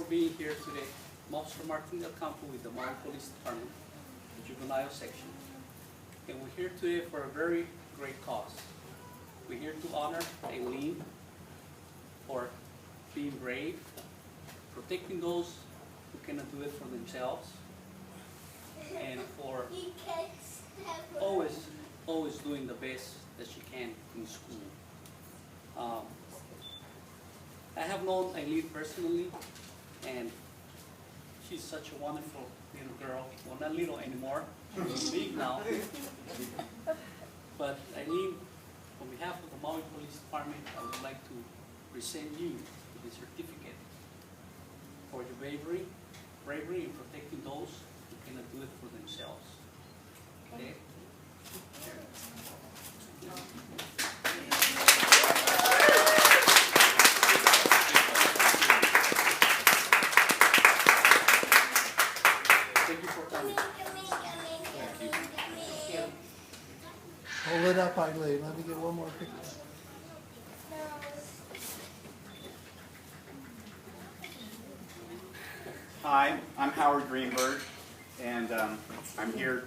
being here today. I'm Officer Martin Del Campo with the Maui Police Department, the juvenile section. And we're here today for a very great cause. We're here to honor Eileen for being brave, protecting those who cannot do it for themselves, and for always doing the best that she can in school. I have known Eileen personally, and she's such a wonderful little girl. Well, not little anymore, she's big now. But Eileen, on behalf of the Maui Police Department, I would like to present you with the certificate for your bravery in protecting those who cannot do it for themselves. Okay? Thank you for coming. Hold it up, Eileen. Let me get one more picture. Hi, I'm Howard Greenberg, and I'm here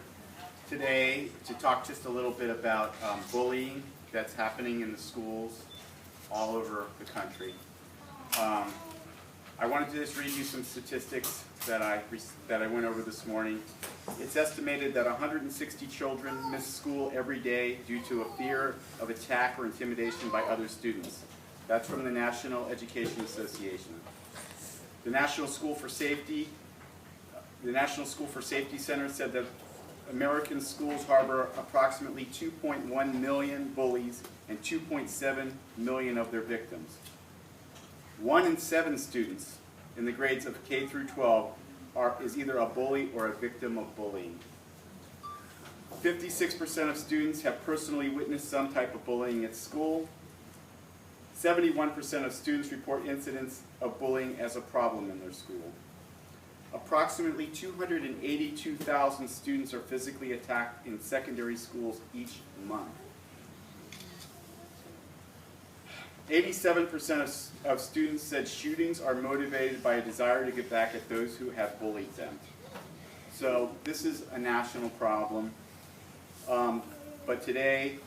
today to talk just a little bit about bullying that's happening in the schools all over the country. I wanted to just read you some statistics that I went over this morning. It's estimated that 160 children miss school every day due to a fear of attack or intimidation by other students. That's from the National Education Association. The National School for Safety Center said that American schools harbor approximately 2.1 million bullies and 2.7 million of their victims. 1 in 7 students in the grades of K through 12 is either a bully or a victim of bullying. 56% of students have personally witnessed some type of bullying at school. 71% of students report incidents of bullying as a problem in their school. Approximately 282,000 students are physically attacked in secondary schools each month. 87% of students said shootings are motivated by a desire to get back at those who have bullied them. So this is a national problem. But today,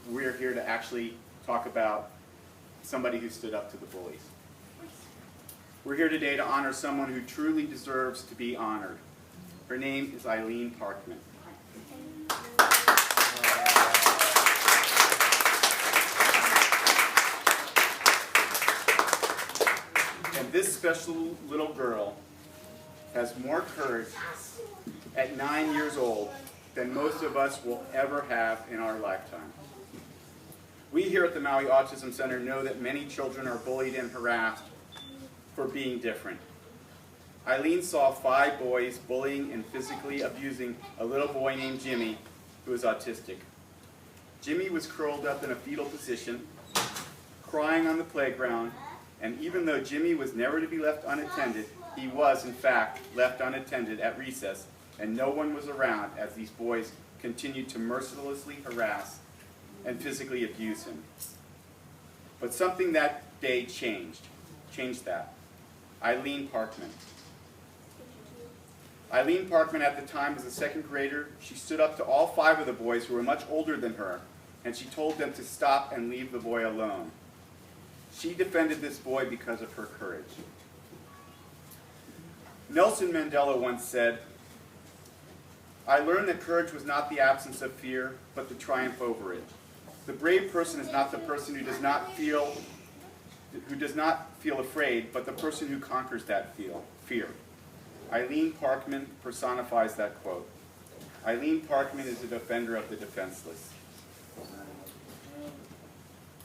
we're here to actually talk about somebody who stood up to the bullies. We're here today to honor someone who truly deserves to be honored. Her name is Eileen Parkman. And this special little girl has more courage at 9 years old than most of us will ever have in our lifetime. We here at the Maui Autism Center know that many children are bullied and harassed for being different. Eileen saw 5 boys bullying and physically abusing a little boy named Jimmy who is autistic. Jimmy was curled up in a fetal position, crying on the playground, and even though Jimmy was never to be left unattended, he was, in fact, left unattended at recess, and no one was around as these boys continued to mercilessly harass and physically abuse him. But something that day changed that. Eileen Parkman. Eileen Parkman at the time was a 2nd grader. She stood up to all 5 of the boys who were much older than her, and she told them to stop and leave the boy alone. She defended this boy because of her courage. Nelson Mandela once said, "I learned that courage was not the absence of fear, but the triumph over it. The brave person is not the person who does not feel afraid, but the person who conquers that fear." Eileen Parkman personifies that quote. Eileen Parkman is a defender of the defenseless.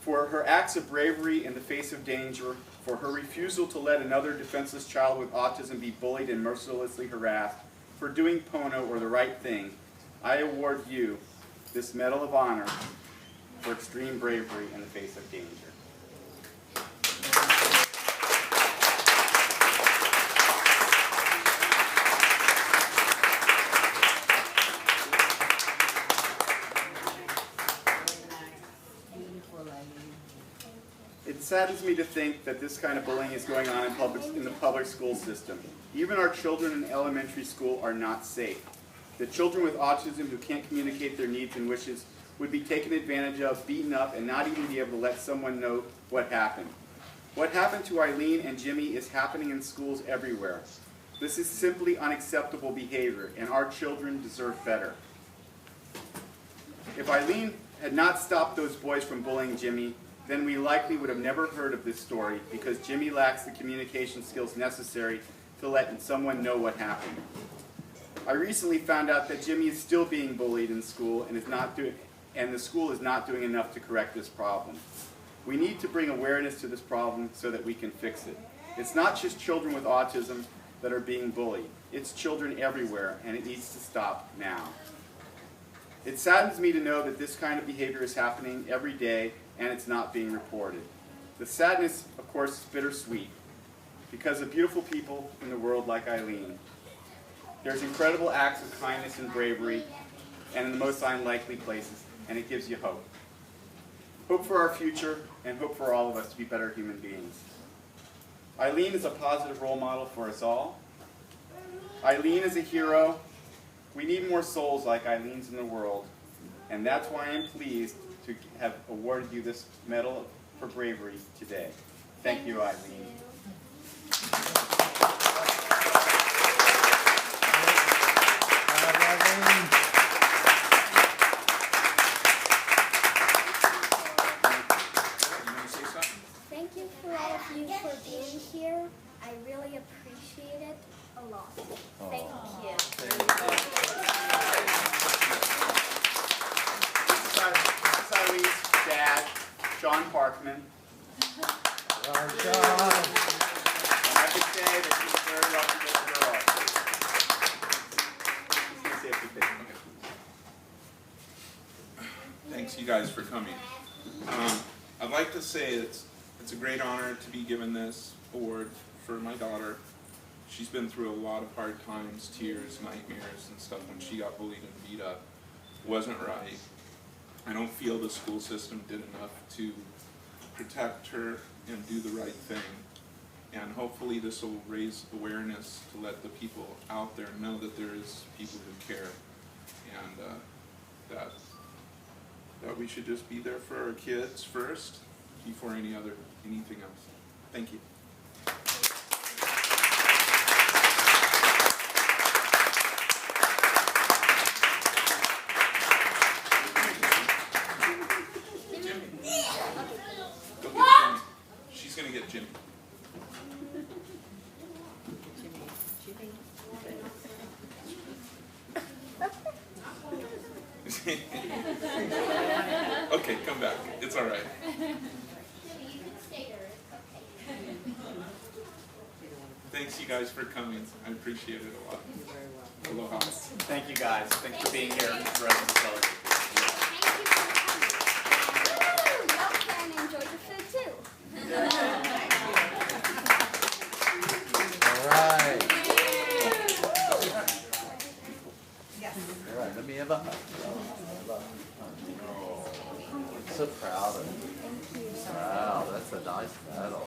For her acts of bravery in the face of danger, for her refusal to let another defenseless child with autism be bullied and mercilessly harassed, for doing Pono or the right thing, I award you this Medal of Honor for extreme bravery in the face of danger. It's saddens me to think that this kind of bullying is going on in the public school system. Even our children in elementary school are not safe. The children with autism who can't communicate their needs and wishes would be taken advantage of, beaten up, and not even be able to let someone know what happened. What happened to Eileen and Jimmy is happening in schools everywhere. This is simply unacceptable behavior, and our children deserve better. If Eileen had not stopped those boys from bullying Jimmy, then we likely would have never heard of this story because Jimmy lacks the communication skills necessary to let someone know what happened. I recently found out that Jimmy is still being bullied in school and the school is not doing enough to correct this problem. We need to bring awareness to this problem so that we can fix it. It's not just children with autism that are being bullied. It's children everywhere, and it needs to stop now. It saddens me to know that this kind of behavior is happening every day and it's not being reported. The sadness, of course, is bittersweet because of beautiful people in the world like Eileen. There's incredible acts of kindness and bravery and in the most unlikely places, and it gives you hope. Hope for our future and hope for all of us to be better human beings. Eileen is a positive role model for us all. Eileen is a hero. We need more souls like Eileen's in the world, and that's why I'm pleased to have awarded you this medal for bravery today. Thank you, Eileen. Thank you for all of you for being here. I really appreciate it a lot. Thank you. This is Eileen's dad, Sean Parkman. Well done. And I can say that she's a very lucky little girl. She's going to say a few things. Thanks, you guys, for coming. I'd like to say it's a great honor to be given this award for my daughter. She's been through a lot of hard times, tears, nightmares, and stuff when she got bullied and beat up. It wasn't right. I don't feel the school system did enough to protect her and do the right thing. And hopefully this will raise awareness to let the people out there know that there is people who care, and that we should just be there for our kids first before anything else. Thank you. She's gonna get Jimmy. Okay, come back. It's all right. Thanks, you guys, for coming. I appreciate it a lot. Aloha. Thank you guys. Thanks for being here for us to celebrate. And enjoy the food too. All right. All right, let me have a hug. I'm so proud of you. Wow, that's a nice medal.